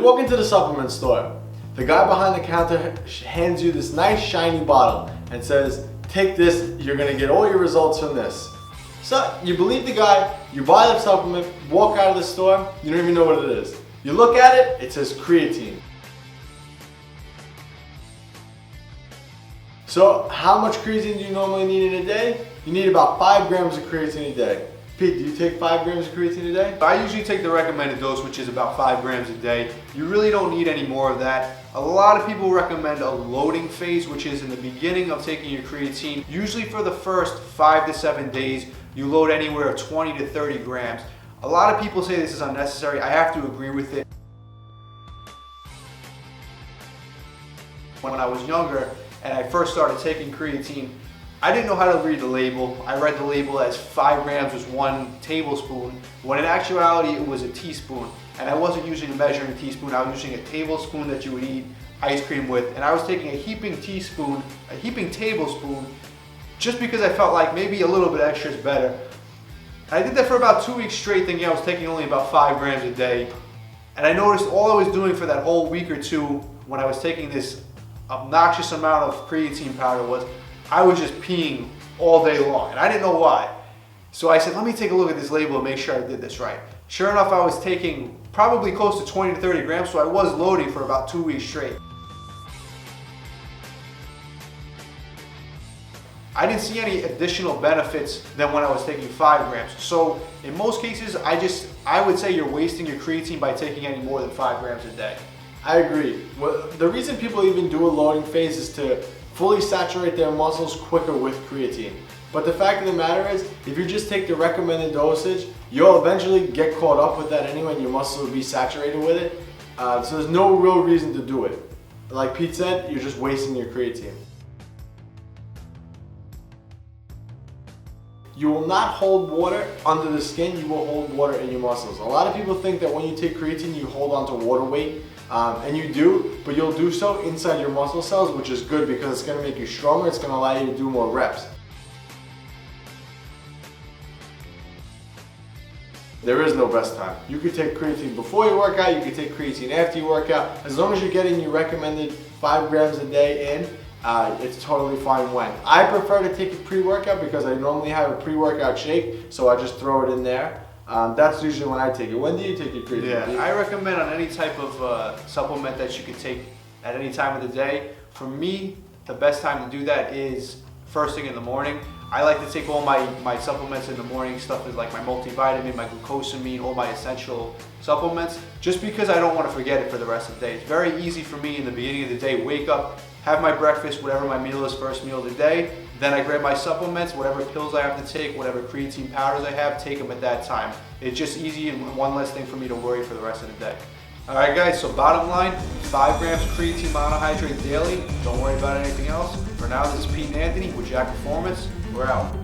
walk into the supplement store. The guy behind the counter hands you this nice shiny bottle and says, take this, you're gonna get all your results from this. So you believe the guy, you buy the supplement, walk out of the store, you don't even know what it is. You look at it, it says creatine. So how much creatine do you normally need in a day? You need about 5 grams of creatine a day. Pete, do you take 5 grams of creatine a day? I usually take the recommended dose, which is about 5 grams a day. You really don't need any more of that. A lot of people recommend a loading phase, which is in the beginning of taking your creatine. Usually for the first 5 to 7 days, you load anywhere 20 to 30 grams. A lot of people say this is unnecessary. I have to agree with it. When I was younger and I first started taking creatine, I didn't know how to read the label. I read the label as 5 grams was 1 tablespoon, when in actuality it was a teaspoon. And I wasn't using a measuring teaspoon, I was using a tablespoon that you would eat ice cream with. And I was taking a heaping tablespoon, just because I felt like maybe a little bit extra is better. And I did that for about 2 weeks straight, thinking I was taking only about 5 grams a day. And I noticed all I was doing for that whole week or two when I was taking this obnoxious amount of creatine powder was I was just peeing all day long, and I didn't know why. So I said, let me take a look at this label and make sure I did this right. Sure enough, I was taking probably close to 20 to 30 grams, so I was loading for about 2 weeks straight. I didn't see any additional benefits than when I was taking 5 grams. So in most cases, I would say you're wasting your creatine by taking any more than 5 grams a day. I agree. Well, the reason people even do a loading phase is to fully saturate their muscles quicker with creatine. But the fact of the matter is, if you just take the recommended dosage, you'll eventually get caught up with that anyway and your muscles will be saturated with it. So there's no real reason to do it. Like Pete said, you're just wasting your creatine. You will not hold water under the skin, you will hold water in your muscles. A lot of people think that when you take creatine, you hold on to water weight. And you do, but you'll do so inside your muscle cells, which is good because it's going to make you stronger, it's going to allow you to do more reps. There is no best time. You could take creatine before you work out, you could take creatine after you work out. As long as you're getting your recommended 5 grams a day in, it's totally fine when. I prefer to take it pre-workout because I normally have a pre-workout shake, so I just throw it in there. That's usually when I take it. When do you take your creatine? Yeah, I recommend on any type of supplement that you can take at any time of the day. For me, the best time to do that is first thing in the morning. I like to take all my supplements in the morning. Stuff is like my multivitamin, my glucosamine, all my essential supplements, just because I don't want to forget it for the rest of the day. It's very easy for me in the beginning of the day, wake up, have my breakfast, whatever my meal is, first meal of the day. Then I grab my supplements, whatever pills I have to take, whatever creatine powders I have, take them at that time. It's just easy and one less thing for me to worry for the rest of the day. All right guys, so bottom line, 5 grams of creatine monohydrate daily. Don't worry about anything else. For now, this is Pete and Anthony with Jack Performance. We're out.